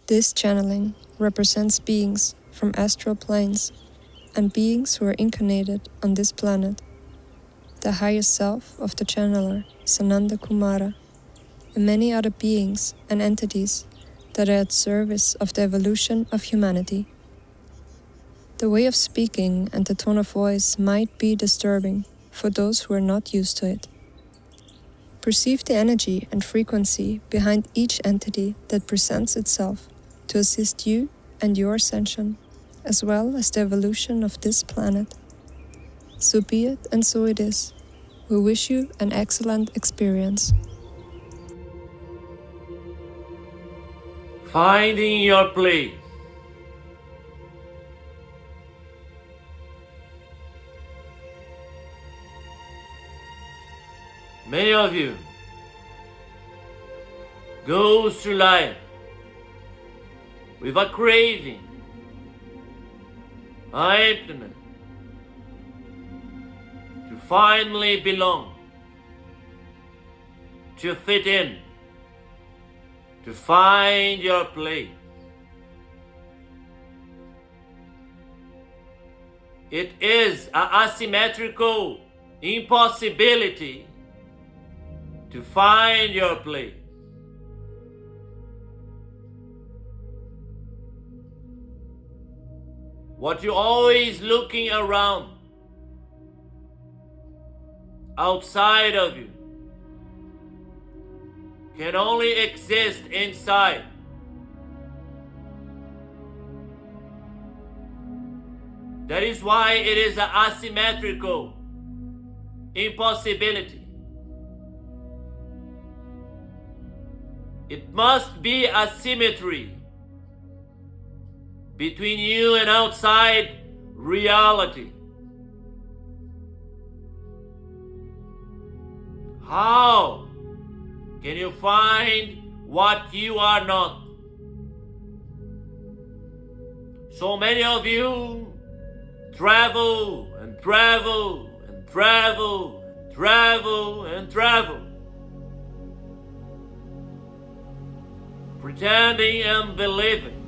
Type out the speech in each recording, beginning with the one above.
This channeling represents beings from astral planes and beings who are incarnated on this planet, the highest self of the channeler, Sananda Kumara, and many other beings and entities that are at service of the evolution of humanity. The way of speaking and the tone of voice might be disturbing for those who are not used to it. Perceive the energy and frequency behind each entity that presents itself to assist you and your ascension, as well as the evolution of this planet. So be it and so it is. We wish you an excellent experience. Finding your place. Many of you go through life with a craving, emptiness, to finally belong, to fit in, to find your place. It is an asymmetrical impossibility to find your place. What you're always looking around, outside of you, can only exist inside. That is why it is an asymmetrical impossibility. It must be a symmetry between you and outside reality. How can you find what you are not? So many of you travel and travel and travel and travel and travel, pretending and believing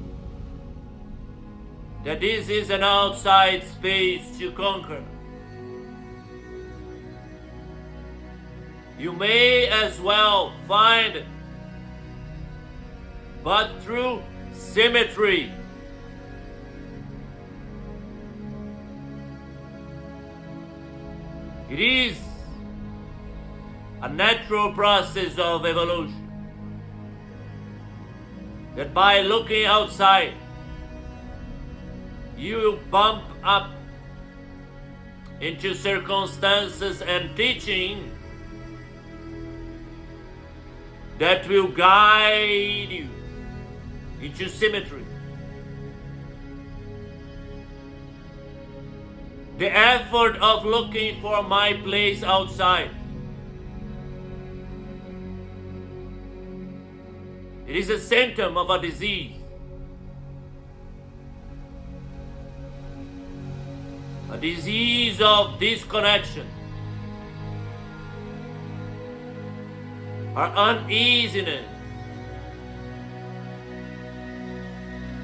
that this is an outside space to conquer. You may as well find it, but through symmetry. It is a natural process of evolution that by looking outside, you will bump up into circumstances and teaching that will guide you into symmetry. The effort of looking for my place outside, it is a symptom of a disease. A disease of disconnection, or uneasiness.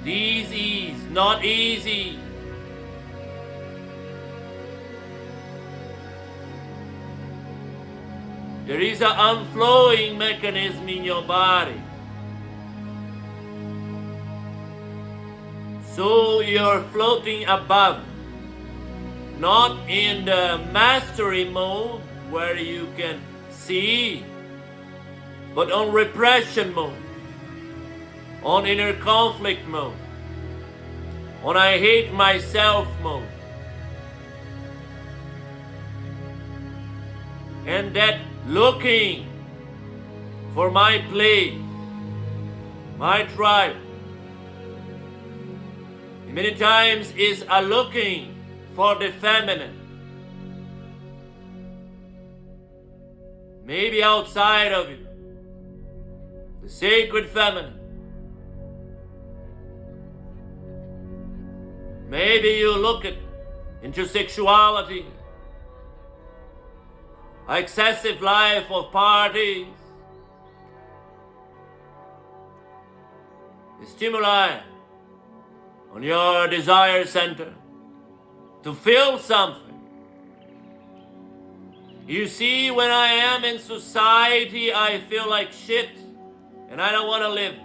This is not easy. There is an unflowing mechanism in your body. So you're floating above, not in the mastery mode where you can see, but on repression mode, on inner conflict mode, on I hate myself mode. And that looking for my place, my tribe, many times is a looking for the feminine. Maybe outside of you, the sacred feminine. Maybe you look into sexuality, excessive life of parties, the stimuli on your desire center to feel something. You see, when I am in society, I feel like shit and I don't want to live.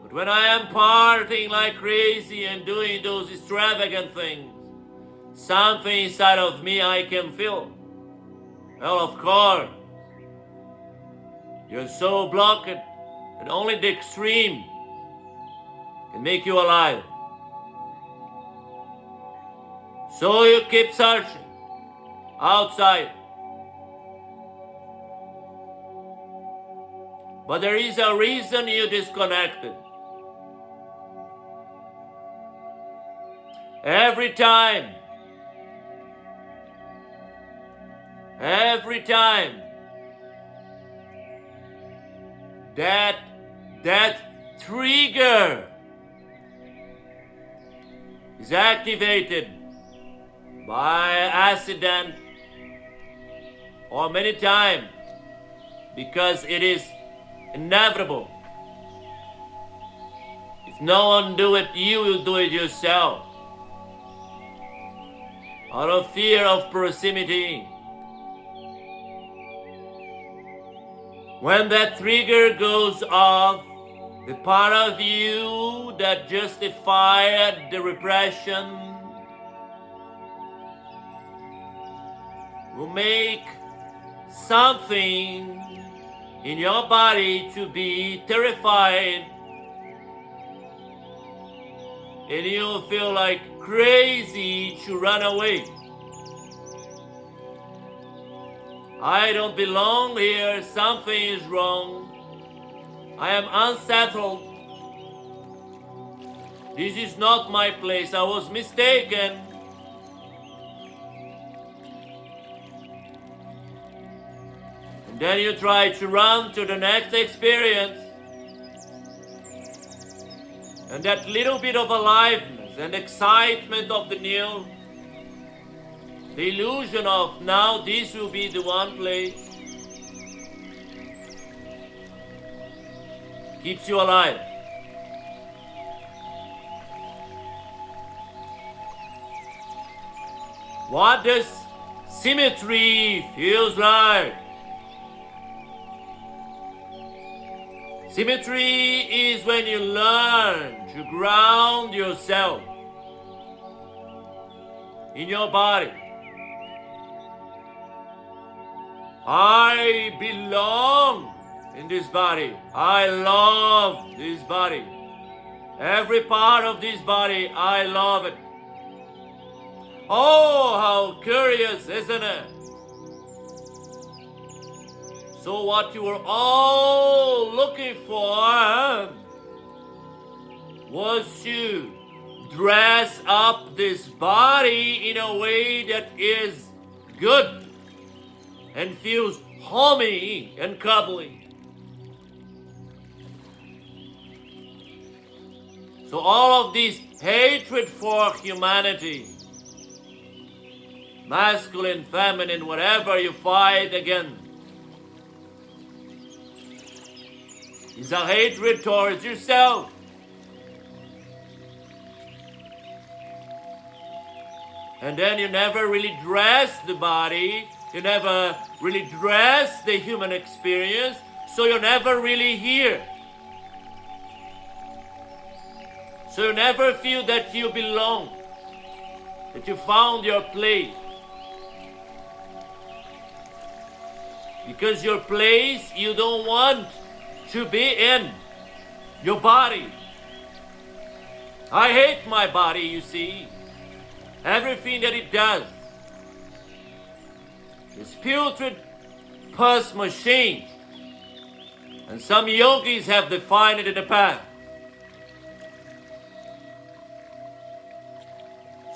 But when I am partying like crazy and doing those extravagant things, something inside of me I can feel. Well, of course, you're so blocked that only the extreme can make you alive. So you keep searching outside. But there is a reason you disconnected. Every time that trigger is activated by accident or many times because it is inevitable. If no one do it, you will do it yourself. Out of fear of proximity. When that trigger goes off, the part of you that justified the repression will make something in your body to be terrified, and you'll feel like crazy to run away. I don't belong here, something is wrong. I am unsettled. This is not my place, I was mistaken. And then you try to run to the next experience. And that little bit of aliveness and excitement of the new, the illusion of now this will be the one place, keeps you alive. What does symmetry feels like? Symmetry is when you learn to ground yourself in your body. I belong in this body. I love this body. Every part of this body, I love it. Oh, how curious, isn't it? So what you were all looking for was to dress up this body in a way that is good and feels homey and cuddly. So all of this hatred for humanity, masculine, feminine, whatever you fight against, is a hatred towards yourself. And then you never really dress the body, you never really dress the human experience, so you're never really here. So you never feel that you belong, that you found your place. Because your place you don't want to be in, your body. I hate my body, you see. Everything that it does. This putrid pus machine. And some yogis have defined it in the past.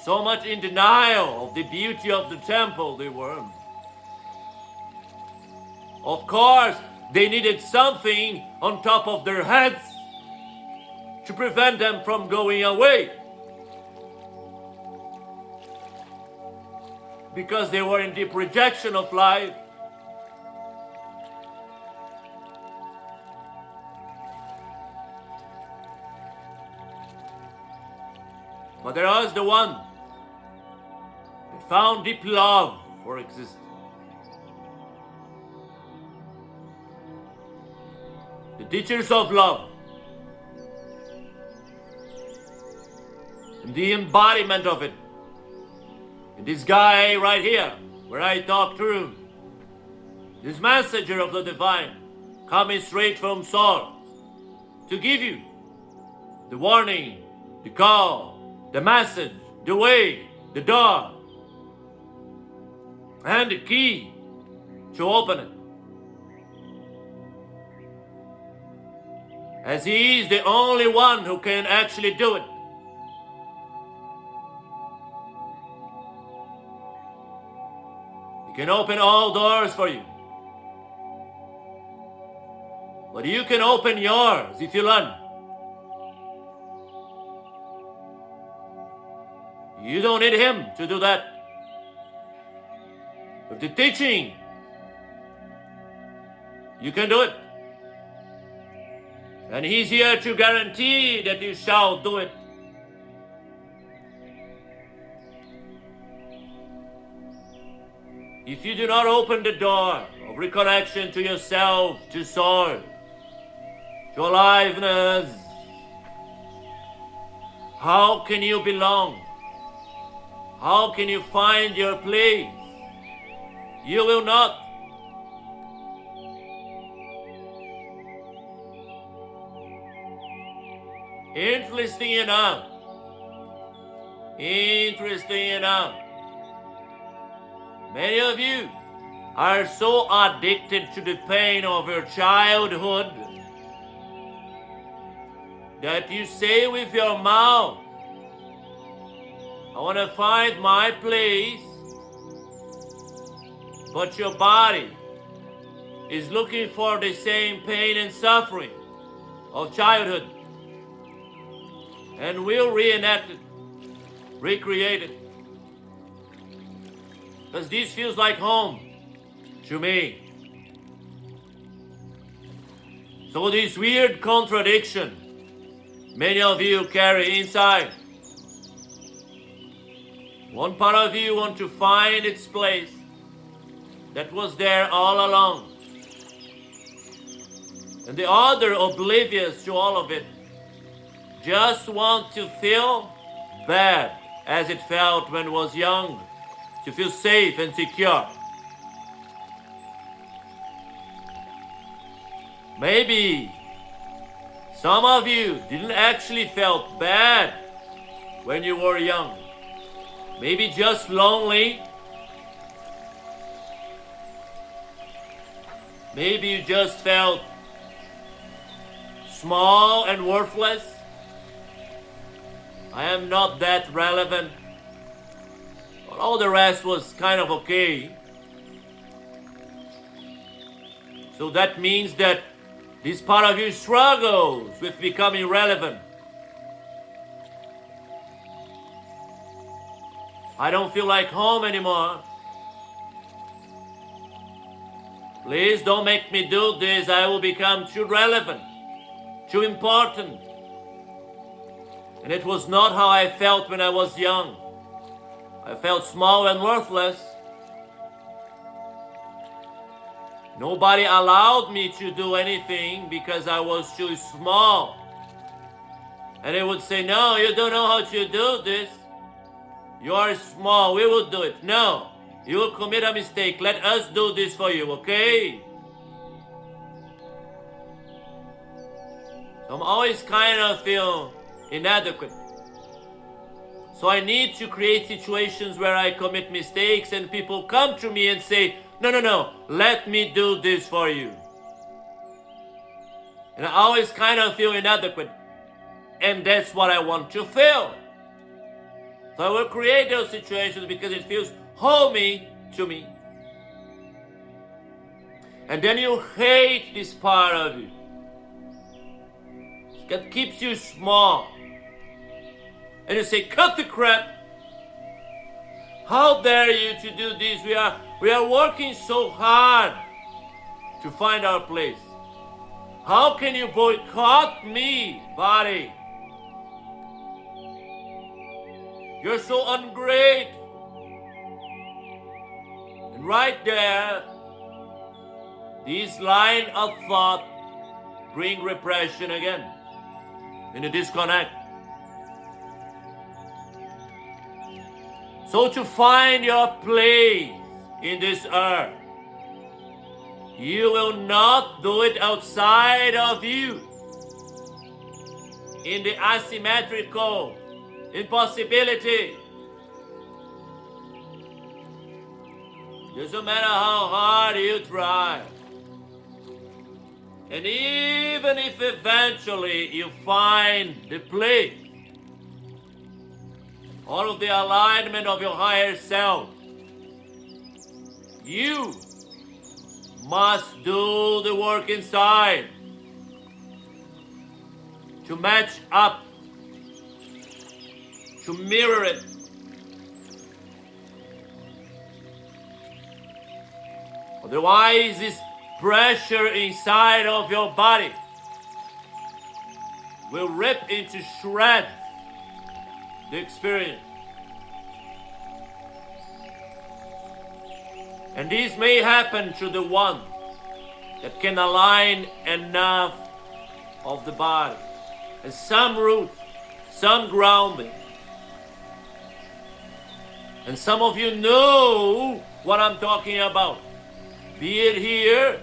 So much in denial of the beauty of the temple they were. Of course, they needed something on top of their heads to prevent them from going away. Because they were in deep rejection of life. But there was the one that found deep love for existence. The teachers of love and the embodiment of it. And this guy right here, where I talk through, this messenger of the divine, coming straight from source to give you the warning, the call, the message, the way, the door, and the key to open it. As he is the only one who can actually do it. He can open all doors for you. But you can open yours if you learn. You don't need him to do that. With the teaching, you can do it. And he's here to guarantee that you shall do it. If you do not open the door of reconnection to yourself, to soul, to aliveness, how can you belong? How can you find your place? You will not. Interesting enough, many of you are so addicted to the pain of your childhood that you say with your mouth, I want to find my place, but your body is looking for the same pain and suffering of childhood. And we'll reenact it, recreate it. Because this feels like home to me. So this weird contradiction many of you carry inside. One part of you want to find its place that was there all along. And the other, oblivious to all of it, just want to feel bad as it felt when it was young, to feel safe and secure. Maybe some of you didn't actually felt bad when you were young. Maybe just lonely. Maybe you just felt small and worthless. I am not that relevant. But all the rest was kind of okay. So that means that this part of you struggles with becoming relevant. I don't feel like home anymore. Please don't make me do this. I will become too relevant, too important. And it was not how I felt when I was young. I felt small and worthless. Nobody allowed me to do anything because I was too small. And they would say, no, you don't know how to do this. You are small, we will do it. No, you will commit a mistake. Let us do this for you, okay? So I'm always kind of feel inadequate. So I need to create situations where I commit mistakes and people come to me and say, no, let me do this for you. And I always kind of feel inadequate. And that's what I want to feel. So I will create those situations because it feels homey to me. And then you hate this part of you that keeps you small. And you say, cut the crap. How dare you to do this? We are working so hard to find our place. How can you boycott me, body? You're so ungrateful. And right there, these line of thought bring repression again in the disconnect. So to find your place in this earth, you will not do it outside of you, in the asymmetrical impossibility. Doesn't matter how hard you try. And even if eventually you find the place, all of the alignment of your higher self, you must do the work inside to match up, to mirror it. Otherwise, this pressure inside of your body will rip into shreds the experience. And this may happen to the one that can align enough of the body, and some root, some grounding. And some of you know what I'm talking about. Be it here,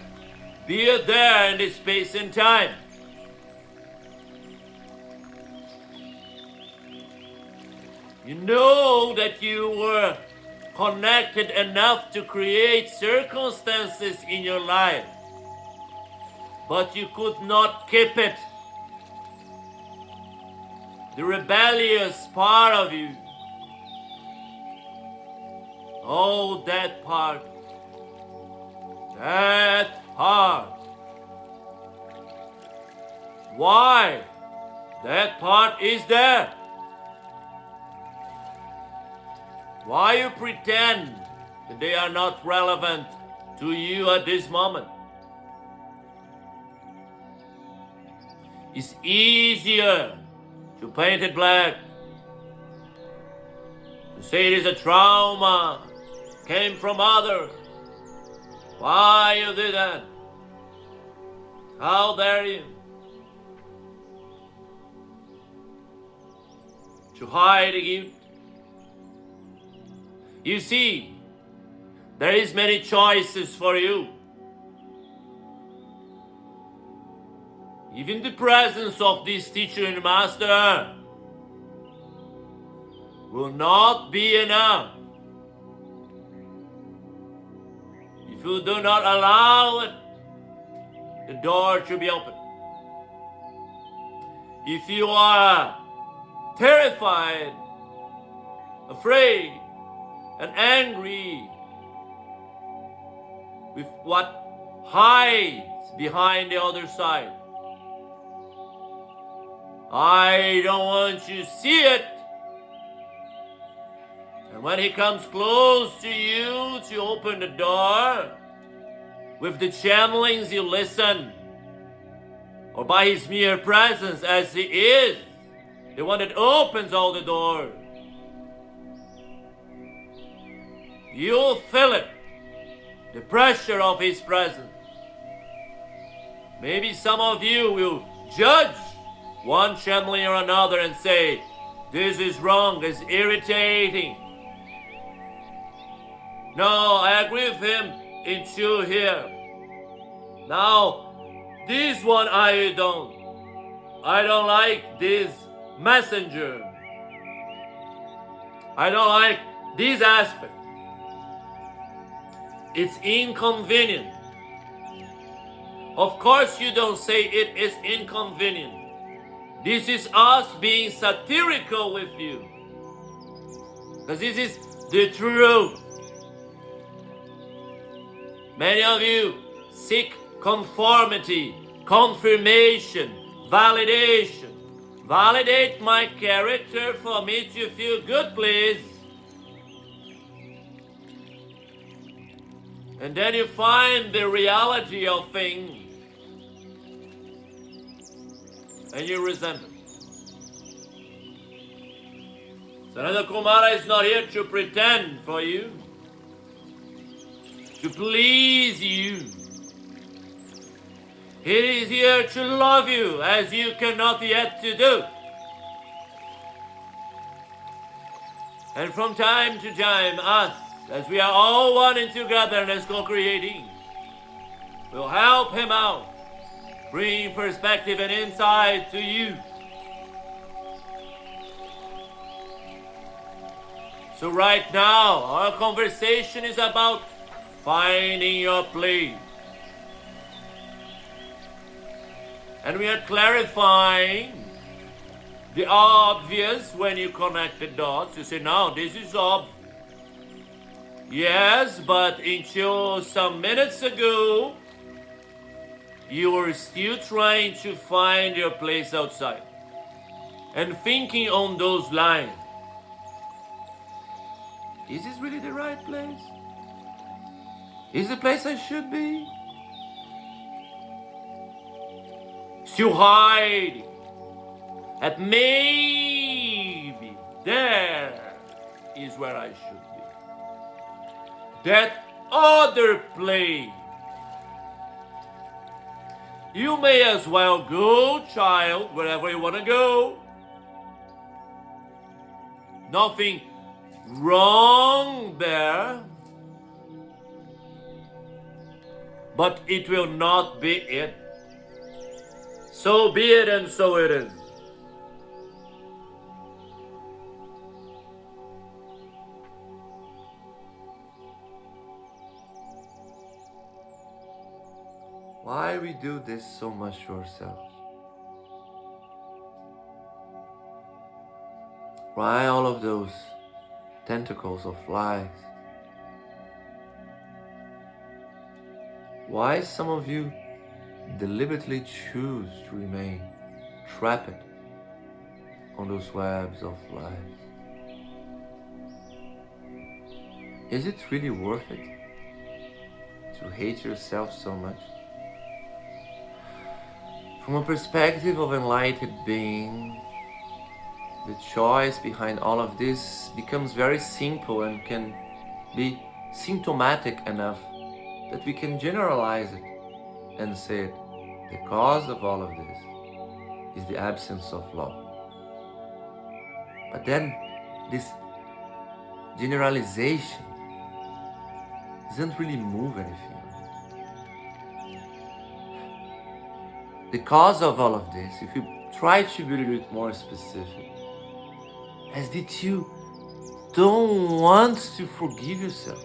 be it there in this space and time. You know that you were connected enough to create circumstances in your life, but you could not keep it. The rebellious part of you, oh, that part. Why? That part is there. Why you pretend that they are not relevant to you at this moment? It's easier to paint it black, to say it is a trauma, came from others. Why you did that? How dare you? To hide the guilt. You see, there is many choices for you. Even the presence of this teacher and master will not be enough if you do not allow it, the door to be open. If you are terrified, afraid, and angry with what hides behind the other side, I don't want you to see it. And when he comes close to you to open the door, with the channelings you listen, or by his mere presence as he is, the one that opens all the doors, you'll feel it, the pressure of his presence. Maybe some of you will judge one channeling or another and say, this is wrong, it's irritating. No, I agree with him in two here. Now, this one I don't. I don't like this messenger. I don't like this aspect. It's inconvenient. Of course you don't say it is inconvenient. This is us being satirical with you. Because this is the truth. Many of you seek conformity, confirmation, validation. Validate my character for me to feel good, please. And then you find the reality of things and you resent it. Sananda Kumara is not here to pretend for you, to please you. He is here to love you as you cannot yet to do. And from time to time, us, as we are all one in togetherness co-creating, will help him out, bring perspective and insight to you. So right now, our conversation is about finding your place. And we are clarifying the obvious when you connect the dots. You say, now this is obvious. Yes, but until some minutes ago, you were still trying to find your place outside and thinking on those lines. Is this really the right place? Is the place I should be? Still hiding at maybe there is where I should be. That other place. You may as well go, child, wherever you want to go. Nothing wrong there. But it will not be it. So be it and so it is. Why we do this so much to ourselves? Why all of those tentacles of lies? Why some of you deliberately choose to remain trapped on those webs of lies? Is it really worth it to hate yourself so much? From a perspective of enlightened being, the choice behind all of this becomes very simple and can be symptomatic enough that we can generalize it and say it. The cause of all of this is the absence of love. But then this generalization doesn't really move anything. The cause of all of this, if you try to be a little bit more specific, is that you don't want to forgive yourself.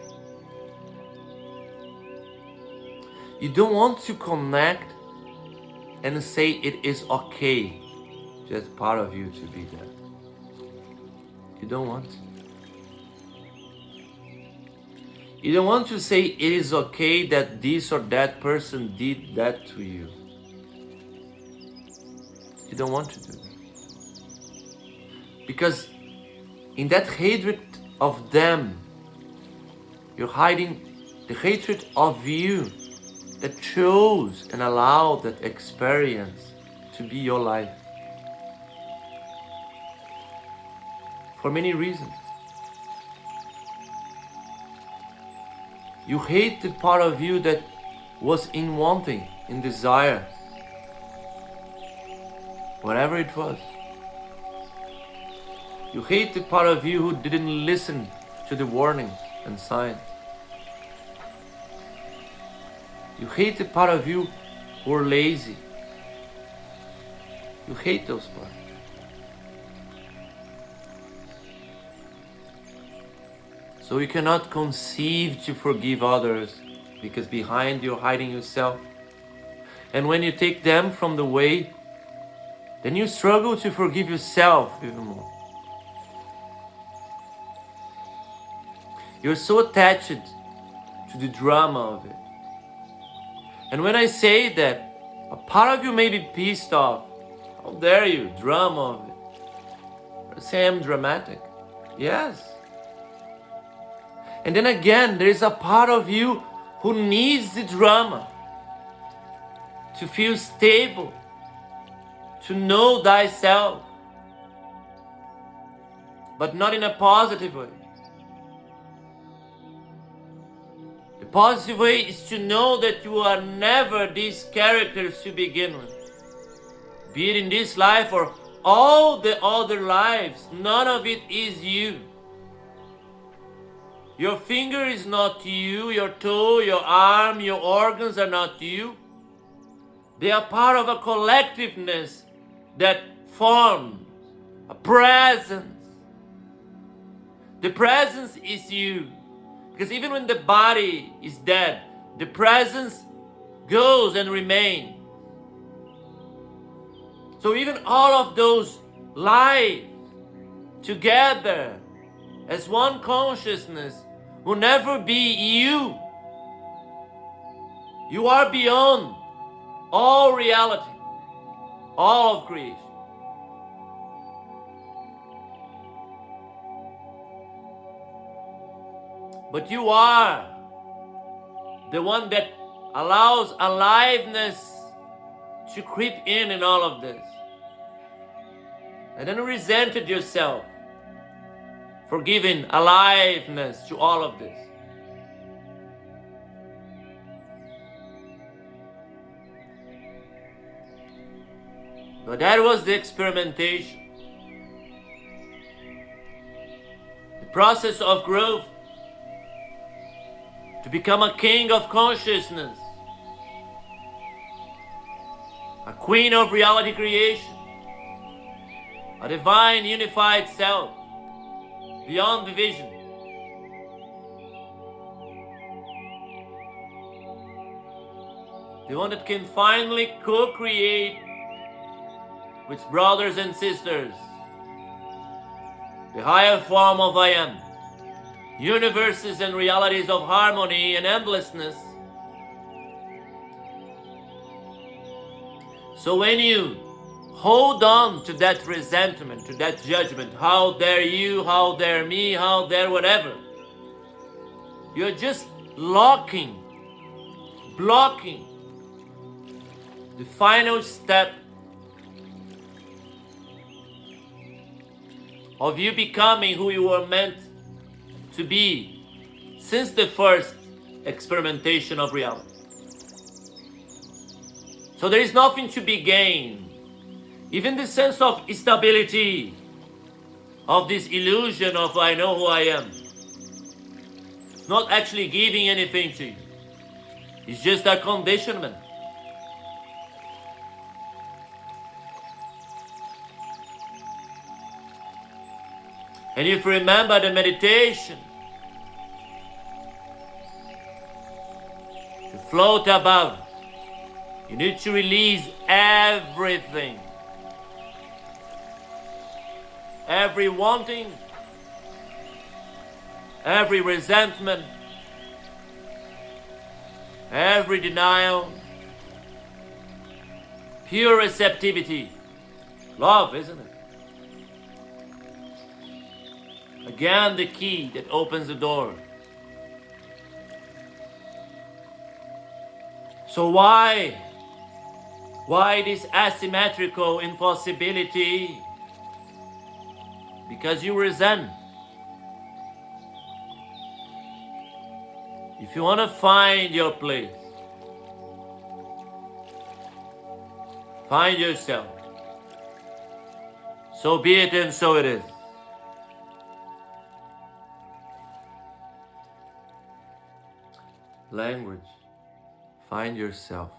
You don't want to connect and say it is okay, just part of you to be there. You don't want to. You don't want to say it is okay that this or that person did that to you. You don't want to do that. Because in that hatred of them, you're hiding the hatred of you that chose and allowed that experience to be your life. For many reasons. You hate the part of you that was in wanting, in desire, whatever it was. You hate the part of you who didn't listen to the warnings and signs. You hate the part of you who are lazy. You hate those parts. So you cannot conceive to forgive others because behind you're hiding yourself. And when you take them from the way, then you struggle to forgive yourself even more. You're so attached to the drama of it. And when I say that, a part of you may be pissed off. How dare you, drama of it. I say I'm dramatic. Yes. And then again, there is a part of you who needs the drama to feel stable, to know thyself. but not in a positive way. The positive way is to know that you are never these characters to begin with. Be it in this life or all the other lives, none of it is you. Your finger is not you, your toe, your arm, your organs are not you. They are part of a collectiveness that forms a presence. The presence is you. Because even when the body is dead, the presence goes and remains. So even all of those lives together as one consciousness will never be you. You are beyond all reality, all of creation. But you are the one that allows aliveness to creep in all of this. And then resented yourself for giving aliveness to all of this. But that was the experimentation. The process of growth to become a king of consciousness, a queen of reality creation, a divine unified self, beyond the vision. The one that can finally co-create with brothers and sisters, the higher form of I Am, universes and realities of harmony and endlessness. So when you hold on to that resentment, to that judgment, how dare you, how dare me, how dare whatever, you're just blocking the final step of you becoming who you were meant to be since the first experimentation of reality. So there is nothing to be gained. Even the sense of stability of this illusion of I know who I am, it's not actually giving anything to you. It's just a conditionment. And if you remember the meditation, to float above, you need to release everything. Every wanting, every resentment, every denial, pure receptivity. Love, isn't it? Again, the key that opens the door. So why this asymmetrical impossibility? Because you resent. If you want to find your place, find yourself. So be it and so it is. Language, find yourself,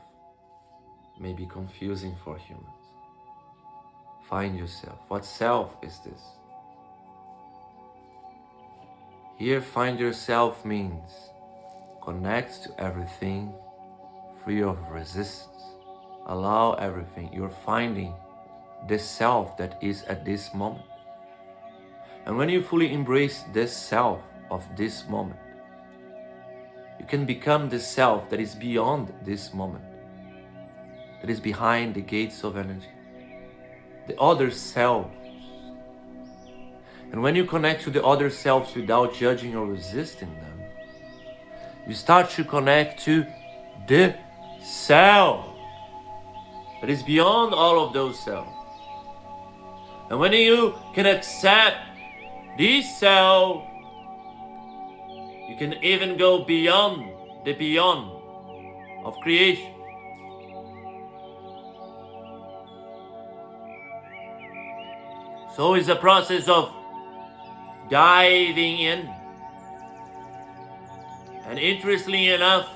may be confusing for humans. Find yourself. What self is this? Here, find yourself means connect to everything, free of resistance. Allow everything. You're finding the self that is at this moment. And when you fully embrace this self of this moment, you can become the self that is beyond this moment, that is behind the gates of energy, the other self. And when you connect to the other selves without judging or resisting them, you start to connect to the self that is beyond all of those selves. And when you can accept This self, you can even go beyond the beyond of creation. So it's a process of diving in. And interestingly enough,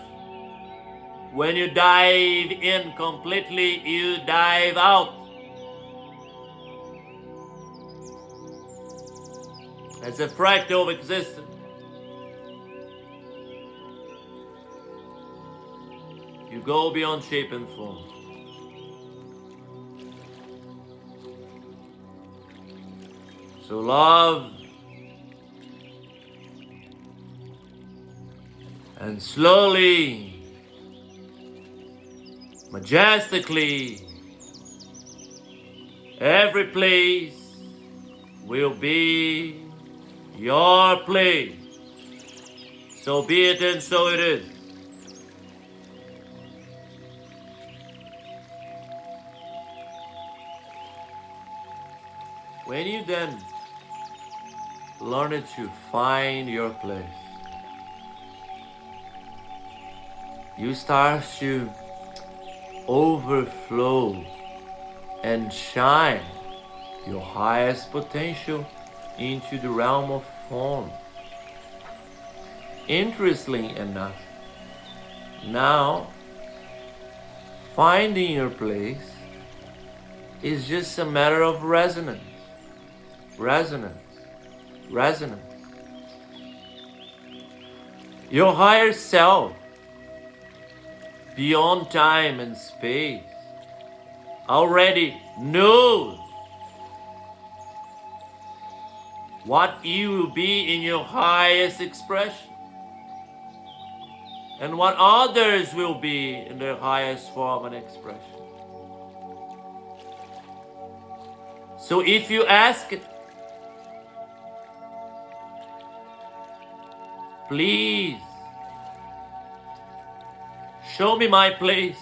when you dive in completely, you dive out. As a fractal of existence. You go beyond shape and form. So love and slowly, majestically, every place will be your place. So be it and so it is. When you then learn to find your place, you start to overflow and shine your highest potential into the realm of form. Interestingly enough, now finding your place is just a matter of resonance. Resonance. Resonance. Your higher self, beyond time and space, already knows what you will be in your highest expression and what others will be in their highest form and expression. So if you ask it, please show me my place,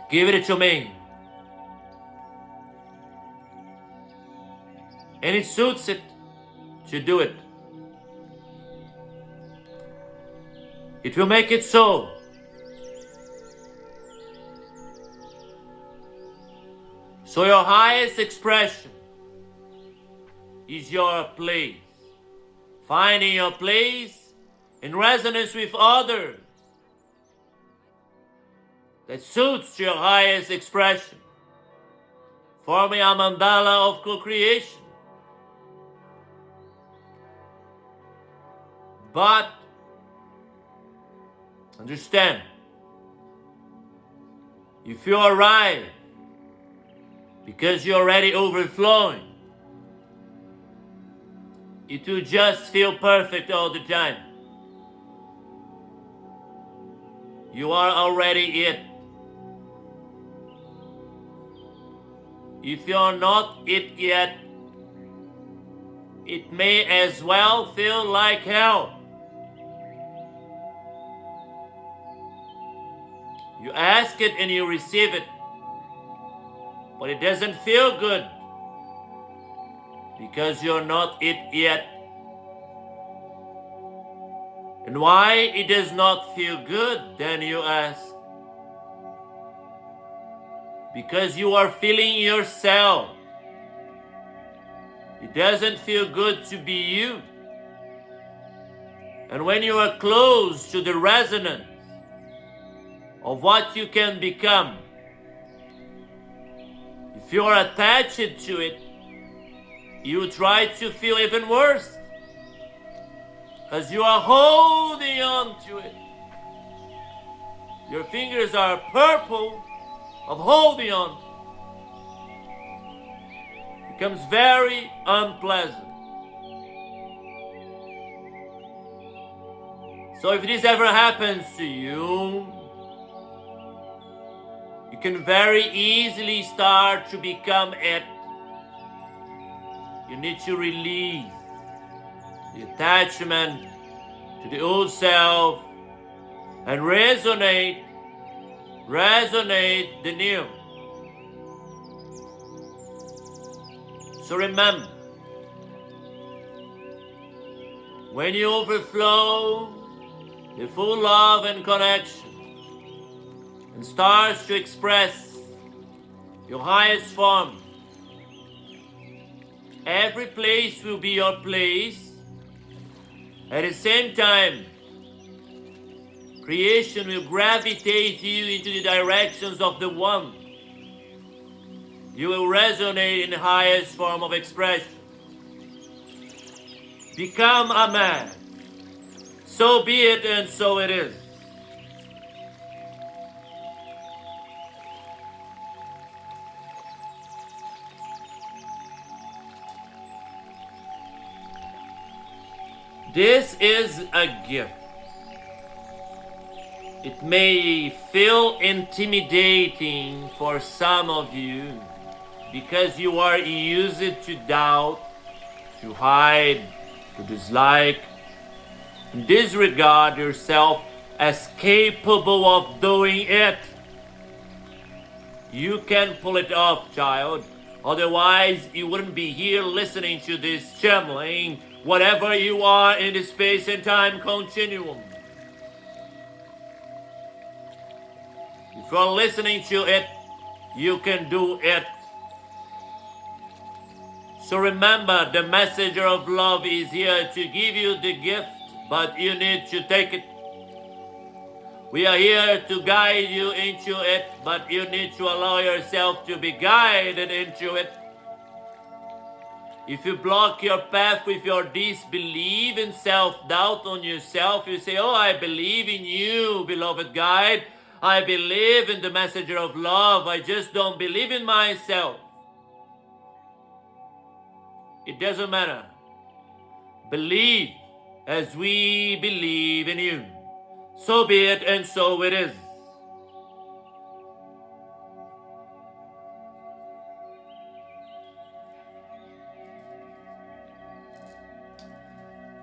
give it to me, and it suits it to do it. It will make it so. So your highest expression is your place. Finding your place in resonance with others that suits your highest expression, forming a mandala of co-creation. But understand, if you arrive because you're already overflowing, it will just feel perfect all the time. You are already it. If you're not it yet, it may as well feel like hell. You ask it and you receive it, but it doesn't feel good because you're not it yet. And why it does not feel good, then you ask? Because you are feeling yourself. It doesn't feel good to be you. And when you are close to the resonance of what you can become, if you are attached to it, you try to feel even worse because you are holding on to it. Your fingers are purple of holding on. It becomes very unpleasant. So if this ever happens to you, you can very easily start to become it. You need to release the attachment to the old self and resonate the new. So remember, when you overflow the full love and connection and starts to express your highest form, every place will be your place. At the same time, creation will gravitate you into the directions of the One. You will resonate in the highest form of expression. Become a man. So be it, and so it is. This is a gift. It may feel intimidating for some of you because you are used to doubt, to hide, to dislike, and disregard yourself as capable of doing it. You can pull it off, child. Otherwise, you wouldn't be here listening to this channeling, whatever you are in the space and time continuum. If you're listening to it, you can do it. So remember, the messenger of love is here to give you the gift, but you need to take it. We are here to guide you into it, but you need to allow yourself to be guided into it. If you block your path with your disbelief and self-doubt on yourself, you say, oh, I believe in you, beloved guide. I believe in the messenger of love. I just don't believe in myself. It doesn't matter. Believe as we believe in you. So be it, and so it is.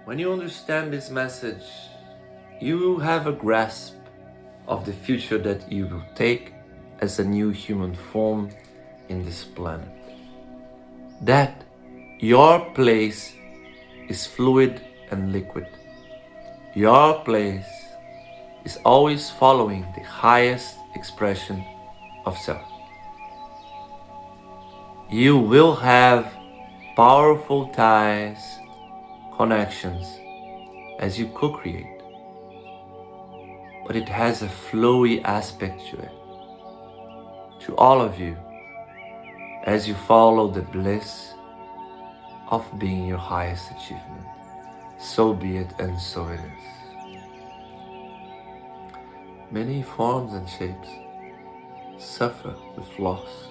When you understand this message, you will have a grasp of the future that you will take as a new human form in this planet. That your place is fluid and liquid. Your place is always following the highest expression of self. You will have powerful ties, connections as you co-create, but it has a flowy aspect to it. To all of you, as you follow the bliss of being your highest achievement, so be it, and so it is. Many forms and shapes suffer with loss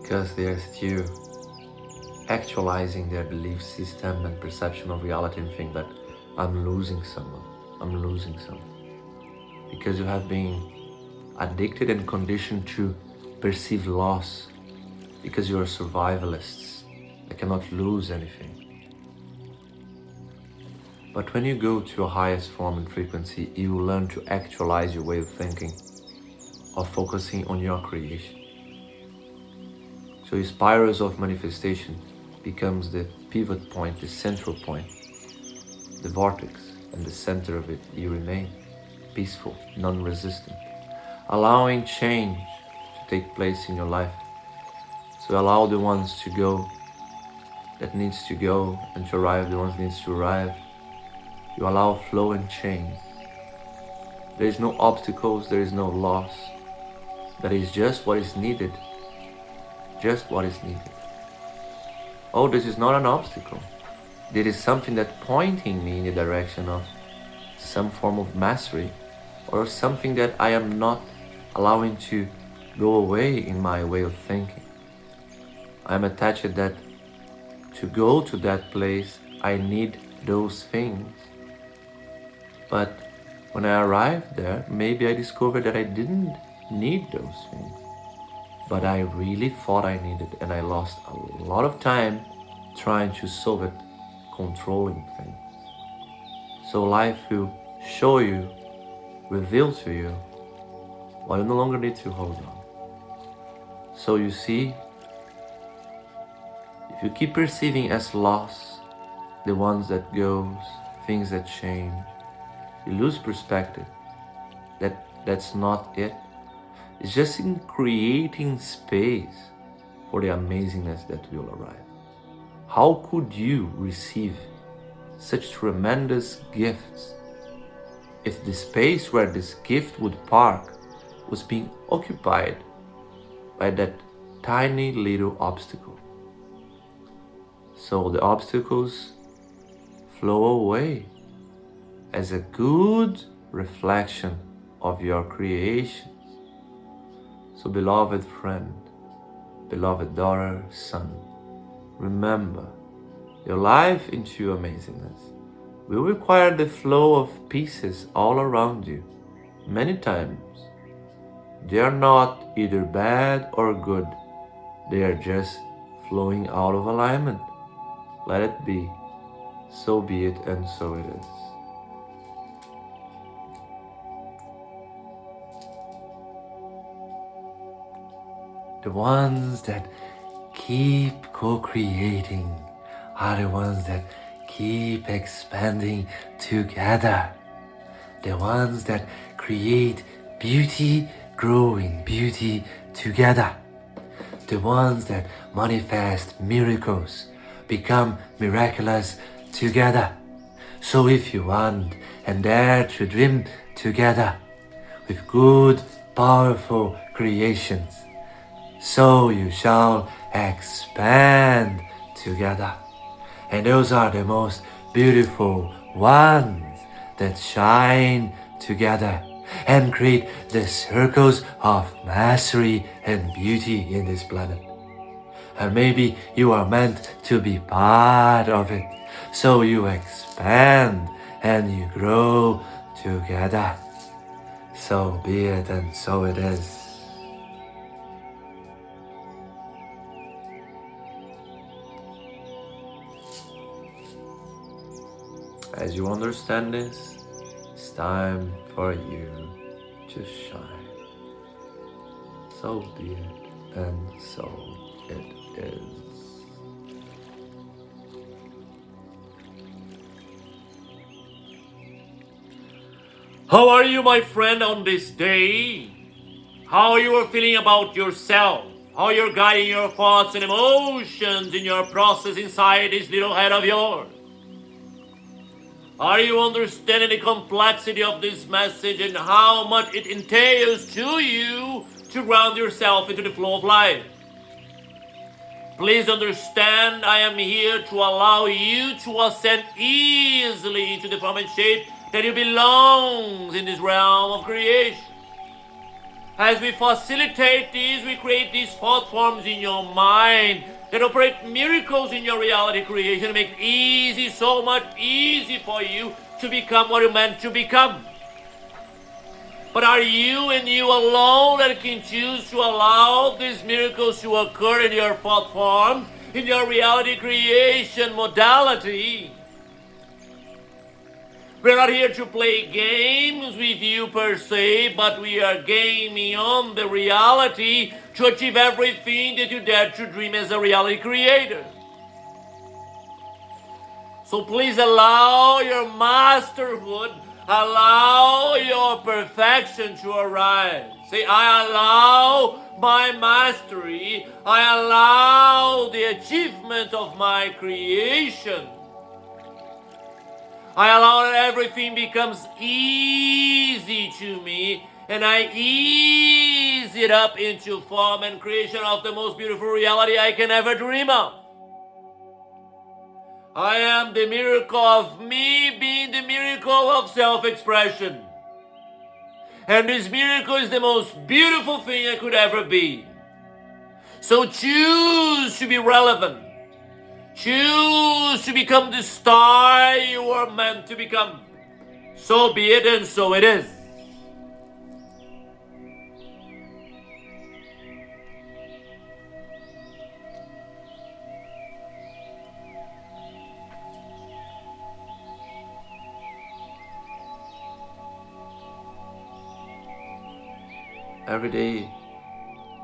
because they are still actualizing their belief system and perception of reality and think that I'm losing someone, I'm losing something. Because you have been addicted and conditioned to perceive loss because you are survivalists that cannot lose anything. But when you go to your highest form and frequency, you will learn to actualize your way of thinking, of focusing on your creation. So your spirals of manifestation becomes the pivot point, the central point, the vortex, and the center of it you remain peaceful, non-resistant, allowing change to take place in your life. So allow the ones to go that needs to go, and to arrive the ones that needs to arrive. You allow flow and change. There is no obstacles, there is no loss. That is just what is needed. Just what is needed. Oh, this is not an obstacle. This is something that pointing me in the direction of some form of mastery, or something that I am not allowing to go away in my way of thinking. I am attached that to go to that place, I need those things. But when I arrived there, maybe I discovered that I didn't need those things. But I really thought I needed, and I lost a lot of time trying to solve it, controlling things. So life will show you, reveal to you, what you no longer need to hold on. So you see, if you keep perceiving as loss the ones that goes, things that change. You lose perspective. That's not it. It's just in creating space for the amazingness that will arrive. How could you receive such tremendous gifts if the space where this gift would park was being occupied by that tiny little obstacle? So the obstacles flow away as a good reflection of your creations. So beloved friend, beloved daughter, son, remember, your life into amazingness will require the flow of pieces all around you. Many times, they are not either bad or good. They are just flowing out of alignment. Let it be. So be it, and so it is. The ones that keep co-creating are the ones that keep expanding together. The ones that create beauty, growing beauty together. The ones that manifest miracles, become miraculous together. So if you want and dare to dream together with good, powerful creations, so you shall expand together. And those are the most beautiful ones that shine together and create the circles of mastery and beauty in this planet. And maybe you are meant to be part of it, so you expand and you grow together. So be it, and so it is. As you understand this, it's time for you to shine. So be it, and so it is. How are you, my friend, on this day? How you are feeling about yourself? How you're guiding your thoughts and emotions in your process inside this little head of yours? Are you understanding the complexity of this message and how much it entails to you to ground yourself into the flow of life? Please understand, I am here to allow you to ascend easily into the form and shape that you belongs in this realm of creation. As we facilitate this, we create these thought forms in your mind that operate miracles in your reality creation, make it easy, so much easy for you to become what you're meant to become. But are you and you alone that can choose to allow these miracles to occur in your thought forms, in your reality creation modality? We're not here to play games with you per se, but we are gaming on the reality to achieve everything that you dare to dream as a reality creator. So please allow your masterhood, allow your perfection to arise. Say, I allow my mastery, I allow the achievement of my creation. I allow that everything becomes easy to me, and I ease it up into form and creation of the most beautiful reality I can ever dream of. I am the miracle of me being the miracle of self-expression. And this miracle is the most beautiful thing I could ever be. So choose to be relevant. Choose to become the star you were meant to become. So be it, and so it is. Every day,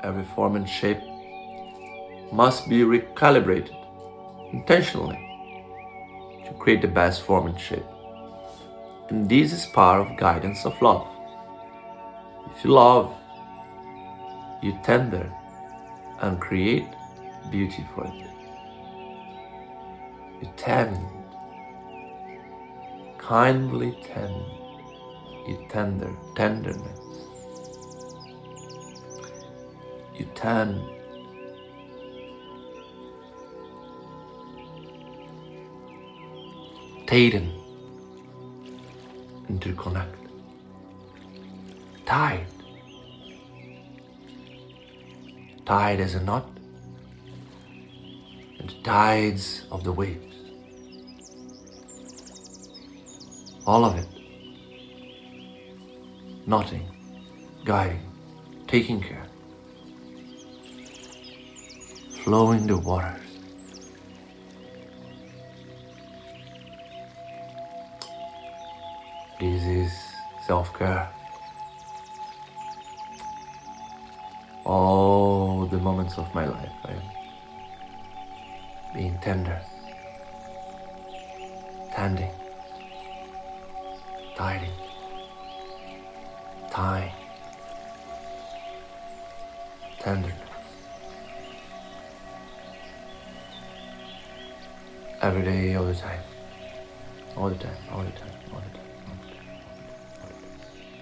every form and shape must be recalibrated intentionally to create the best form and shape. And this is part of guidance of love. If you love, you tender and create beauty for it. You tend, kindly tend, you tenderness. You tend, tighten, interconnect, tied as a knot, and the tides of the waves. All of it, knotting, guiding, taking care, flowing the waters. This is self-care. All the moments of my life I am being tender, tending, tidying, tying, tenderness. Every day, all the time, all the time, all the time, all the time.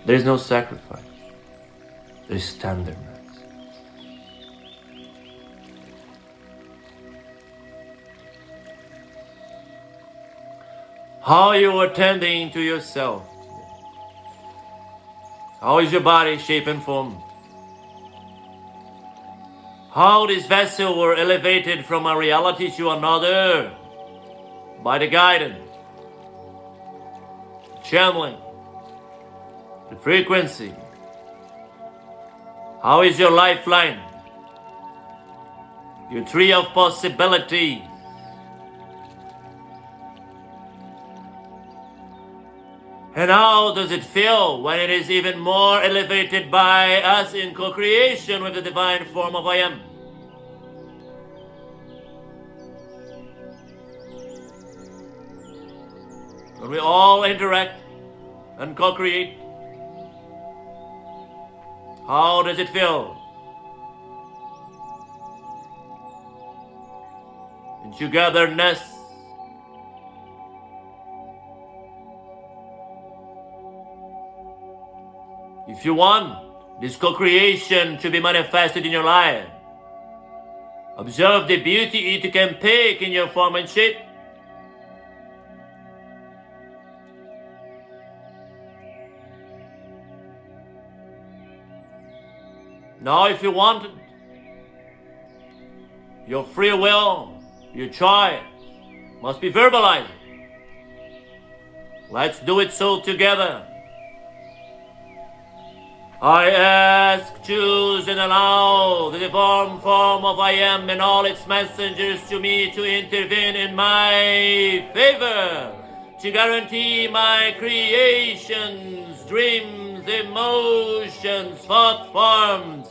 There is no sacrifice. There is tenderness. How are you attending to yourself? How is your body shape and form? How this vessel were elevated from a reality to another by the guidance, channeling, the frequency. How is your lifeline? Your tree of possibilities. And how does it feel when it is even more elevated by us in co-creation with the divine form of I Am? When we all interact and co-create, how does it feel? In togetherness, if you want this co-creation to be manifested in your life, observe the beauty it can take in your form and shape. Now, if you want it, your free will, your choice, must be verbalized. Let's do it so together. I ask, choose, and allow the divine form of I Am and all its messengers to me to intervene in my favor, to guarantee my creations, dreams, emotions, thought forms,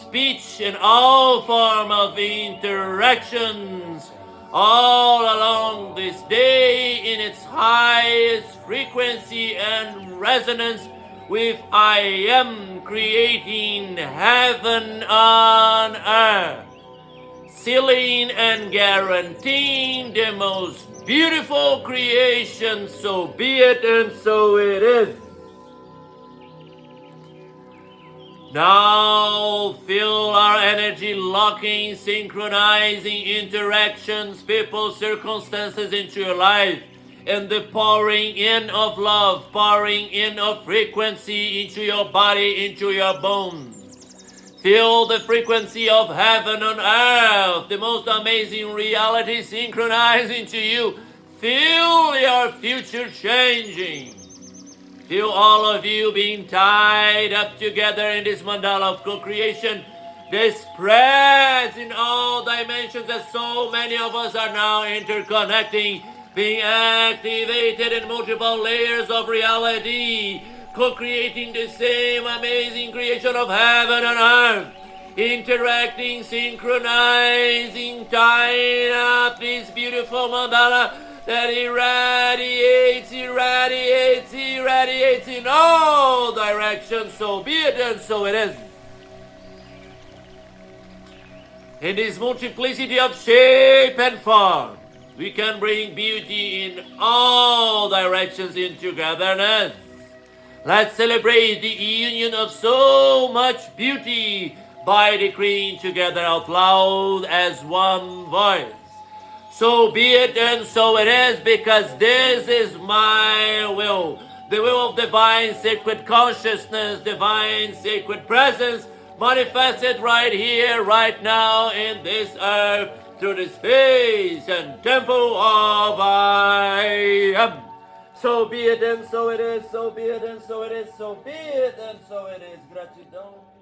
speech, and all form of interactions, all along this day in its highest frequency and resonance with I Am, creating heaven on earth, sealing and guaranteeing the most beautiful creation. So be it, and so it is. Now feel our energy locking, synchronizing interactions, people, circumstances into your life, and the pouring in of love, pouring in of frequency into your body, into your bones. Feel the frequency of heaven on earth, the most amazing reality synchronizing to you. Feel your future changing. Feel all of you being tied up together in this mandala of co-creation. This spreads in all dimensions as so many of us are now interconnecting, being activated in multiple layers of reality, co-creating the same amazing creation of heaven and earth, interacting, synchronizing, tying up this beautiful mandala that irradiates in all directions. So be it, and so it is. In this multiplicity of shape and form, we can bring beauty in all directions in togetherness. Let's celebrate the union of so much beauty by decreeing together out loud as one voice. So be it, and so it is, because this is my will. The will of divine sacred consciousness, divine sacred presence, manifested right here, right now, in this earth, through the space and temple of I am. So be it, and so it is, so be it, and so it is, so be it, and so it is. Gratidão.